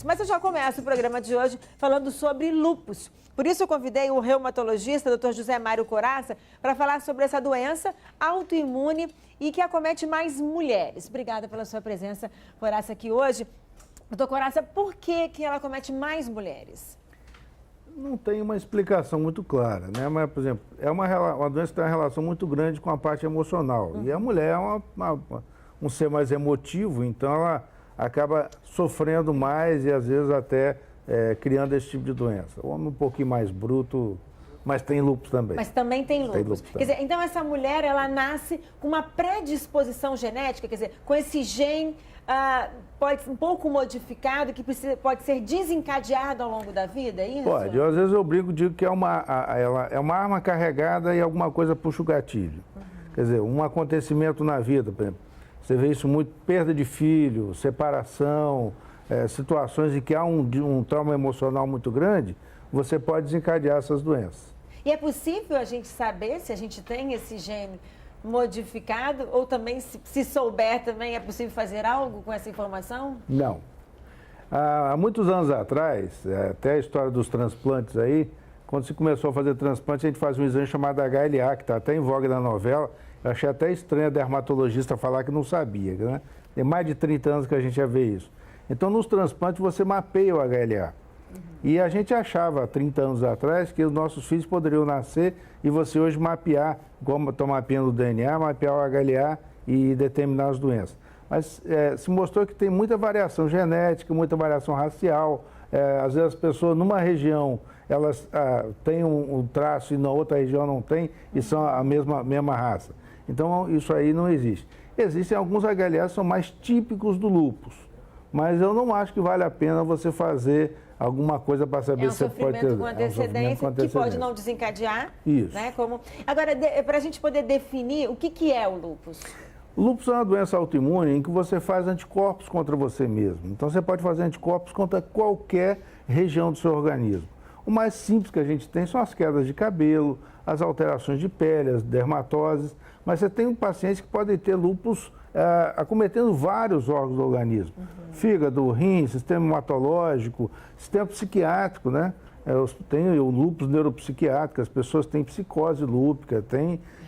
lúpus. Mas eu já começo o programa de hoje falando sobre lúpus. Por isso eu convidei o reumatologista, Dr. José Mário Coraça, para falar sobre essa doença autoimune e que acomete mais mulheres. Obrigada pela sua presença, Coraça, aqui hoje. Doutor Coraça, por que ela acomete mais mulheres? Não tem uma explicação muito clara, né? Mas, por exemplo, é uma doença que tem uma relação muito grande com a parte emocional. E a mulher é um ser mais emotivo, então ela acaba sofrendo mais e às vezes até criando esse tipo de doença. O homem um pouquinho mais bruto, mas tem lúpus também. Mas também tem lúpus. Quer dizer, então essa mulher, ela nasce com uma predisposição genética, quer dizer, com esse gene pode ser um pouco modificado, que pode ser desencadeado ao longo da vida, é isso? Pode. Eu, às vezes eu brinco, digo que ela é uma arma carregada e alguma coisa puxa o gatilho. Quer dizer, um acontecimento na vida, por exemplo, você vê isso muito, perda de filho, separação, situações em que há um trauma emocional muito grande, você pode desencadear essas doenças. E é possível a gente saber se a gente tem esse gene modificado ou também, se souber também, é possível fazer algo com essa informação? Não. Há muitos anos atrás, até a história dos transplantes aí, quando se começou a fazer transplante, a gente fazia um exame chamado HLA, que está até em voga na novela. Eu achei até estranho a dermatologista falar que não sabia, né? Tem mais de 30 anos que a gente já vê isso. Então, nos transplantes, você mapeia o HLA. E a gente achava, há 30 anos atrás, que os nossos filhos poderiam nascer e você hoje mapear, como estão mapeando o DNA, mapear o HLA e determinar as doenças. Mas se mostrou que tem muita variação genética, muita variação racial. Às vezes as pessoas numa região, elas têm um traço e na outra região não tem e são a mesma raça. Então isso aí não existe. Existem alguns HLAs que são mais típicos do lúpus, mas eu não acho que vale a pena você fazer alguma coisa para saber se você pode ter... É um sofrimento com antecedência que pode não desencadear. Isso. Né? Agora, para a gente poder definir, o que é o lúpus? O lúpus é uma doença autoimune em que você faz anticorpos contra você mesmo. Então, você pode fazer anticorpos contra qualquer região do seu organismo. O mais simples que a gente tem são as quedas de cabelo, as alterações de pele, as dermatoses. Mas você tem pacientes que podem ter lúpus acometendo vários órgãos do organismo. Fígado, rim, sistema hematológico, sistema psiquiátrico, né? Tem o lúpus neuropsiquiátrico, as pessoas têm psicose lúpica,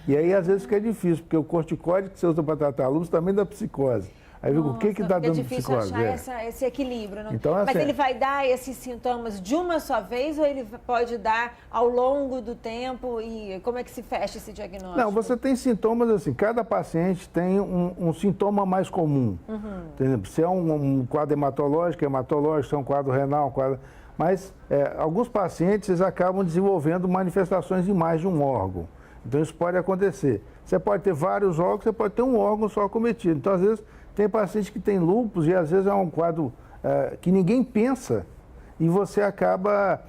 e aí às vezes fica difícil, porque o corticóide que você usa para tratar lúpus também dá psicose. Aí o que está dando psicose? É difícil achar esse equilíbrio, não? Então, assim, mas ele vai dar esses sintomas de uma só vez ou ele pode dar ao longo do tempo? E como é que se fecha esse diagnóstico? Não, você tem sintomas assim, cada paciente tem um sintoma mais comum. Entendeu? Se é um quadro hematológico, se é um quadro renal, mas alguns pacientes acabam desenvolvendo manifestações em mais de um órgão. Então isso pode acontecer. Você pode ter vários órgãos, você pode ter um órgão só acometido. Então, às vezes, tem paciente que tem lúpus e às vezes é um quadro que ninguém pensa e você acaba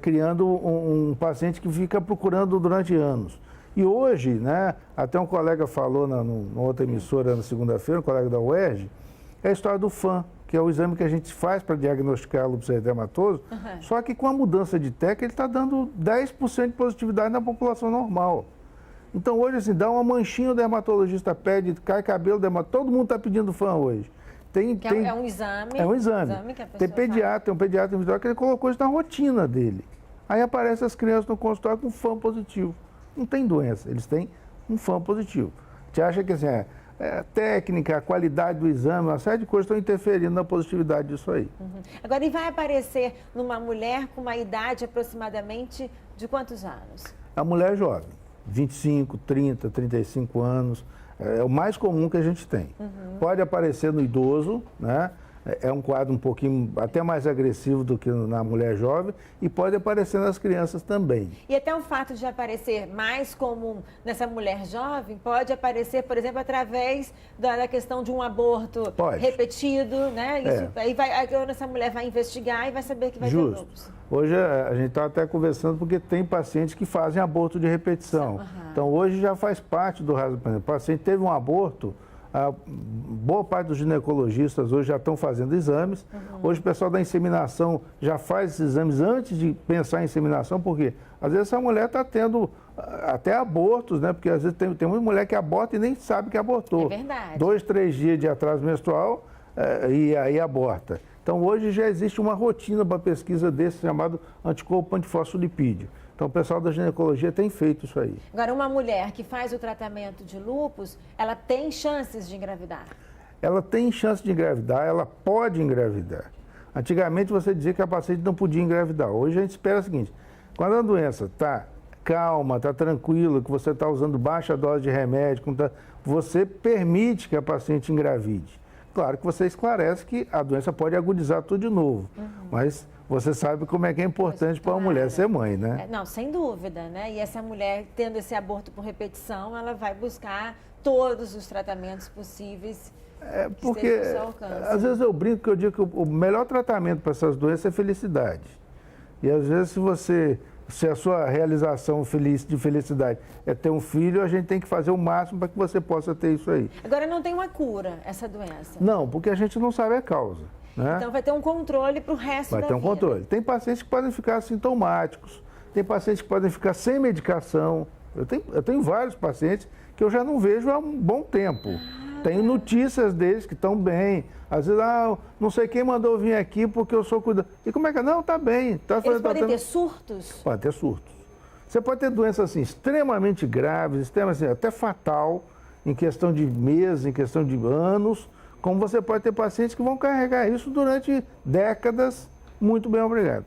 criando um paciente que fica procurando durante anos. E hoje, né, até um colega falou na outra emissora na segunda-feira, um colega da UERJ, é a história do FAM, que é o exame que a gente faz para diagnosticar lúpus eritematoso, só que com a mudança de técnica ele está dando 10% de positividade na população normal. Então hoje, assim, dá uma manchinha, o dermatologista pede, cai cabelo, todo mundo está pedindo FAM hoje. É um exame. É um exame. Que a pessoa tem pediatra, um pediatra individual que ele colocou isso na rotina dele. Aí aparecem as crianças no consultório com FAM positivo. Não tem doença, eles têm um FAM positivo. Você acha que assim, a técnica, a qualidade do exame, uma série de coisas estão interferindo na positividade disso aí. Agora, e vai aparecer numa mulher com uma idade aproximadamente de quantos anos? A mulher jovem. 25, 30, 35 anos, é o mais comum que a gente tem. Pode aparecer no idoso, né? É um quadro um pouquinho até mais agressivo do que na mulher jovem e pode aparecer nas crianças também. E até o fato de aparecer mais comum nessa mulher jovem pode aparecer, por exemplo, através da questão de um aborto repetido, né? Isso, aí essa mulher vai investigar e vai saber que vai ter lúpus. Hoje a gente está até conversando porque tem pacientes que fazem aborto de repetição. Então hoje já faz parte do raciocínio. O paciente teve um aborto, a boa parte dos ginecologistas hoje já estão fazendo exames. Hoje o pessoal da inseminação já faz esses exames antes de pensar em inseminação, porque às vezes essa mulher está tendo até abortos, né? Porque às vezes tem uma mulher que aborta e nem sabe que abortou. É verdade. 2, 3 dias de atraso menstrual e aí aborta. Então, hoje já existe uma rotina para pesquisa desse chamado anticorpo antifosfolipídio. Então, o pessoal da ginecologia tem feito isso aí. Agora, uma mulher que faz o tratamento de lúpus, ela tem chances de engravidar? Ela tem chance de engravidar, ela pode engravidar. Antigamente, você dizia que a paciente não podia engravidar. Hoje, a gente espera o seguinte, quando a doença está calma, está tranquila, que você está usando baixa dose de remédio, você permite que a paciente engravide. Claro que você esclarece que a doença pode agudizar tudo de novo, mas você sabe como é que é importante para uma mulher ser mãe, né? Não, sem dúvida, né? E essa mulher, tendo esse aborto por repetição, ela vai buscar todos os tratamentos possíveis que porque estejam ao seu alcance. às vezes eu brinco que eu digo que o melhor tratamento para essas doenças é felicidade. E às vezes se a sua realização de felicidade é ter um filho, a gente tem que fazer o máximo para que você possa ter isso aí. Agora, não tem uma cura essa doença? Não, porque a gente não sabe a causa. Né? Então vai ter um controle para o resto da vida. Vai ter um controle. Tem pacientes que podem ficar assintomáticos, tem pacientes que podem ficar sem medicação. Eu tenho vários pacientes que eu já não vejo há um bom tempo. Tenho notícias deles que estão bem. Às vezes, não sei quem mandou vir aqui porque eu sou cuidador. E como é que é? Não, está bem. Eles podem ter surtos? Pode ter surtos. Você pode ter doenças assim, extremamente graves, extremamente, até fatal, em questão de meses, em questão de anos, como você pode ter pacientes que vão carregar isso durante décadas. Muito bem, obrigado.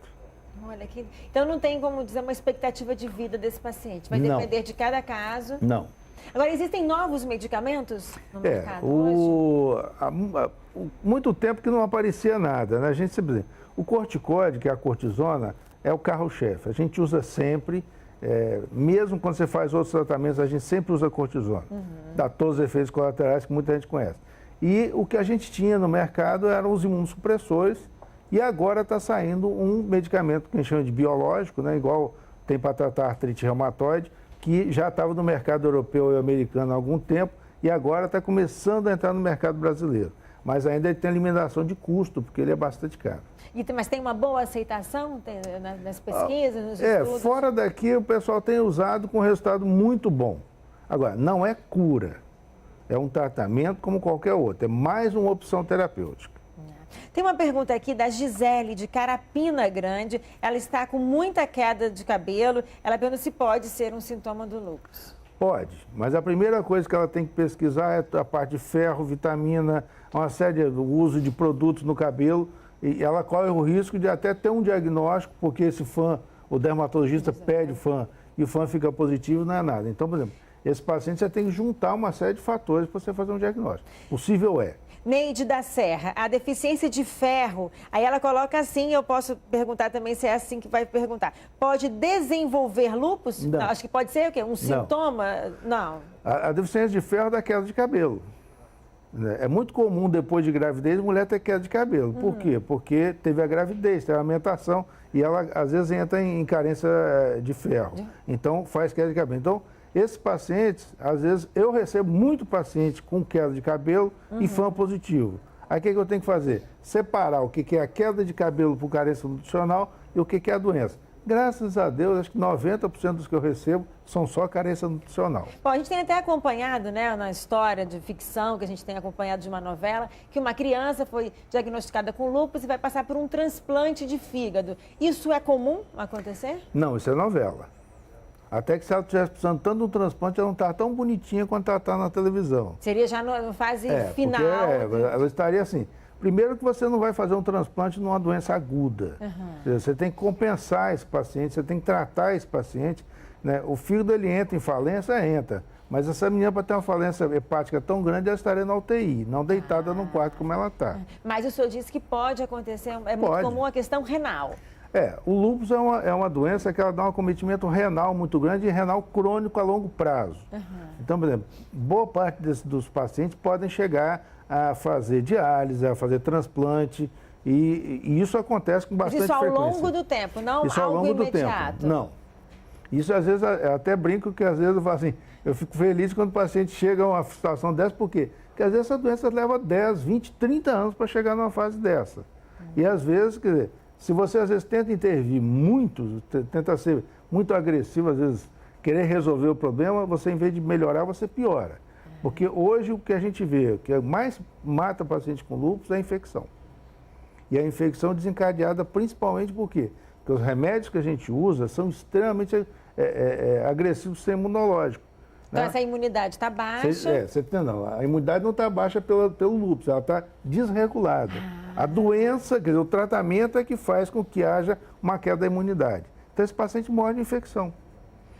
Olha, então não tem como dizer uma expectativa de vida desse paciente? Vai depender de cada caso? Não. Agora, existem novos medicamentos no mercado hoje? Muito tempo que não aparecia nada, né? A gente sempre diz, o corticóide, que é a cortisona, é o carro-chefe. A gente usa sempre, mesmo quando você faz outros tratamentos, a gente sempre usa cortisona. Dá todos os efeitos colaterais que muita gente conhece. E o que a gente tinha no mercado eram os imunossupressores, e agora está saindo um medicamento que a gente chama de biológico, né? Igual tem para tratar artrite reumatoide, que já estava no mercado europeu e americano há algum tempo e agora está começando a entrar no mercado brasileiro. Mas ainda ele tem limitação de custo, porque ele é bastante caro. Mas tem uma boa aceitação nas pesquisas, nos estudos? Fora daqui o pessoal tem usado com resultado muito bom. Agora, não é cura, é um tratamento como qualquer outro, é mais uma opção terapêutica. Tem uma pergunta aqui da Gisele, de Carapina Grande. Ela está com muita queda de cabelo. Ela pergunta se pode ser um sintoma do lúpus. Pode, mas a primeira coisa que ela tem que pesquisar é a parte de ferro, vitamina, uma série de uso de produtos no cabelo. E ela corre o risco de até ter um diagnóstico, porque esse fã, o dermatologista pede o fã e o fã fica positivo, não é nada. Então, por exemplo, esse paciente você tem que juntar uma série de fatores para você fazer um diagnóstico. Possível é. Neide da Serra, a deficiência de ferro, aí ela coloca assim, eu posso perguntar também se é assim que vai perguntar. Pode desenvolver lúpus? Não. Não, acho que pode ser o quê? Um sintoma? Não. A deficiência de ferro dá queda de cabelo. É muito comum, depois de gravidez, a mulher ter queda de cabelo. Por quê? Porque teve a gravidez, teve a amamentação e ela, às vezes, entra em carência de ferro. Então, faz queda de cabelo. Então, esses pacientes, às vezes, eu recebo muito paciente com queda de cabelo e fã positivo. Aí, o que eu tenho que fazer? Separar o que é a queda de cabelo por carência nutricional e o que é a doença. Graças a Deus, acho que 90% dos que eu recebo são só carência nutricional. Bom, a gente tem até acompanhado, né, na história de ficção, que a gente tem acompanhado de uma novela, que uma criança foi diagnosticada com lúpus e vai passar por um transplante de fígado. Isso é comum acontecer? Não, isso é novela. Até que se ela estivesse precisando tanto de um transplante, ela não está tão bonitinha quanto ela está na televisão. Seria já na fase final? Ela estaria assim. Primeiro que você não vai fazer um transplante numa doença aguda. Você tem que compensar esse paciente, você tem que tratar esse paciente. Né? O fígado, ele entra em falência, entra. Mas essa menina, para ter uma falência hepática tão grande, ela estaria na UTI, não deitada num quarto como ela está. Mas o senhor disse que pode acontecer, muito comum a questão renal. O lúpus é uma doença que ela dá um acometimento renal muito grande e renal crônico a longo prazo. Então, por exemplo, boa parte dos pacientes podem chegar a fazer diálise, a fazer transplante, e isso acontece com bastante frequência. Isso ao longo do tempo, não isso algo ao longo imediato? Do tempo. Não. Isso, às vezes, eu até brinco que, às vezes, eu falo assim, eu fico feliz quando o paciente chega a uma situação dessa, por quê? Porque, às vezes, essa doença leva 10, 20, 30 anos para chegar numa fase dessa. E, às vezes, quer dizer, se você, às vezes, tenta intervir muito, tenta ser muito agressivo, às vezes, querer resolver o problema, você, em vez de melhorar, você piora. Porque hoje o que a gente vê, o que mais mata paciente com lúpus é a infecção. E a infecção desencadeada principalmente por quê? Porque os remédios que a gente usa são extremamente agressivos do sistema imunológico. Então, né? essa imunidade está baixa. A imunidade não está baixa pelo lúpus, ela está desregulada. A doença, quer dizer, o tratamento é que faz com que haja uma queda da imunidade. Então, esse paciente morre de infecção.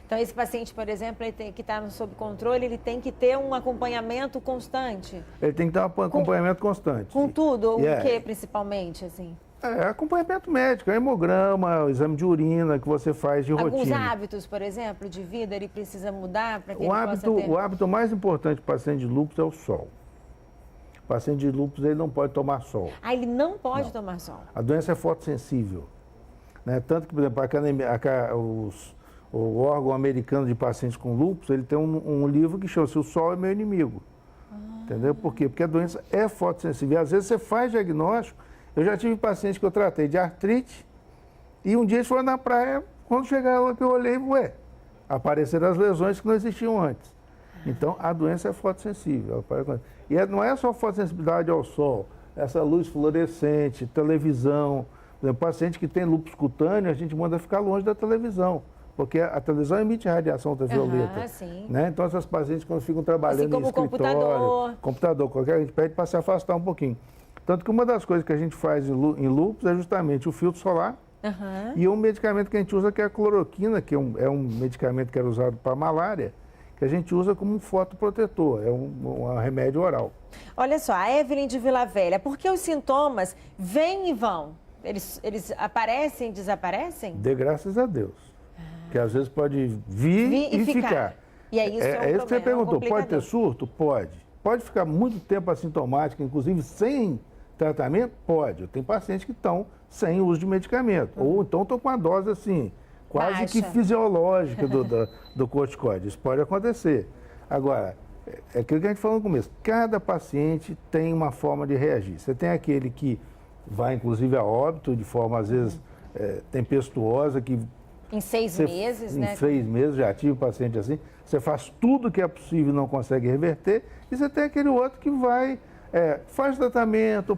Então, esse paciente, por exemplo, ele tem que estar sob controle, ele tem que ter um acompanhamento constante? Ele tem que ter um acompanhamento constante. Com tudo? O que, principalmente, assim? Acompanhamento médico, hemograma, o exame de urina que você faz de rotina. Alguns hábitos, por exemplo, de vida, ele precisa mudar para que ele possa ter... O hábito mais importante para o paciente de lúpus é o sol. O paciente de lúpus, ele não pode tomar sol. Ah, ele não pode tomar sol? A doença é fotossensível. Né? Tanto que, por exemplo, o órgão americano de pacientes com lúpus, ele tem um livro que chama-se O Sol é Meu Inimigo. Entendeu? Por quê? Porque a doença é fotossensível. E às vezes você faz diagnóstico. Eu já tive pacientes que eu tratei de artrite e um dia eles foram na praia, quando chegaram lá que eu olhei, apareceram as lesões que não existiam antes. Então, a doença é fotossensível. E não é só fotossensibilidade ao sol, essa luz fluorescente, televisão. Por exemplo, paciente que tem lúpus cutâneo, a gente manda ficar longe da televisão, porque a televisão emite radiação ultravioleta. Né? Então, essas pacientes, quando ficam trabalhando assim como em escritório, computador, a gente pede para se afastar um pouquinho. Tanto que uma das coisas que a gente faz em lúpus é justamente o filtro solar e um medicamento que a gente usa que é a cloroquina, que é um medicamento que era usado para malária, que a gente usa como um fotoprotetor, é um remédio oral. Olha só, a Evelyn de Vila Velha, por que os sintomas vêm e vão? Eles aparecem e desaparecem? Dê graças a Deus. Que às vezes pode vir e ficar. E aí isso é um problema, isso que você perguntou, pode ter surto? Pode. Pode ficar muito tempo assintomático, inclusive sem tratamento? Pode. Eu tenho pacientes que estão sem uso de medicamento. Ou então estão com uma dose assim, quase que fisiológica do corticoide. Isso pode acontecer. Agora, é aquilo que a gente falou no começo. Cada paciente tem uma forma de reagir. Você tem aquele que vai, inclusive, a óbito de forma, às vezes, tempestuosa, que... Em 6 meses, né? Em 6 meses, já tive paciente assim. Você faz tudo que é possível e não consegue reverter. E você tem aquele outro que vai, faz tratamento,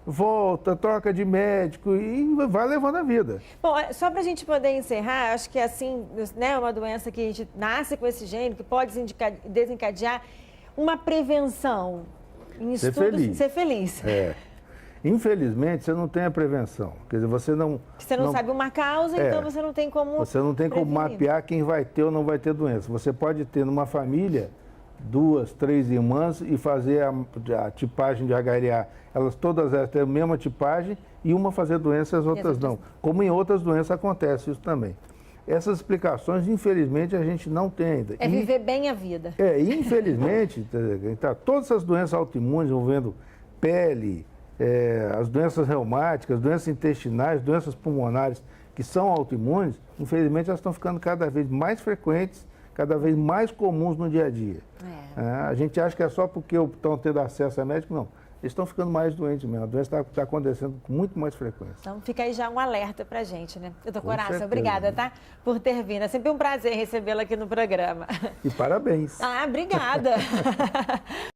volta, troca de médico e vai levando a vida. Bom, só para a gente poder encerrar, acho que assim, né, uma doença que a gente nasce com esse gene, que pode desencadear uma prevenção. Em ser feliz. Ser feliz. Infelizmente, você não tem a prevenção. Quer dizer, você não sabe uma causa, então você não tem como Você não tem como mapear quem vai ter ou não vai ter doença. Você pode ter numa família 2, 3 irmãs e fazer a tipagem de HLA. Elas todas têm a mesma tipagem e uma fazer doença e as outras não. Como em outras doenças acontece isso também. Essas explicações, infelizmente, a gente não tem ainda. É viver bem a vida. Infelizmente, todas essas doenças autoimunes envolvendo pele, as doenças reumáticas, doenças intestinais, doenças pulmonares que são autoimunes, infelizmente elas estão ficando cada vez mais frequentes, cada vez mais comuns no dia a dia. A gente acha que é só porque estão tendo acesso a médico, não. Eles estão ficando mais doentes mesmo. A doença está acontecendo com muito mais frequência. Então fica aí já um alerta pra gente, né? Doutor Coraça, obrigada, tá? Por ter vindo. É sempre um prazer recebê-la aqui no programa. E parabéns. Obrigada.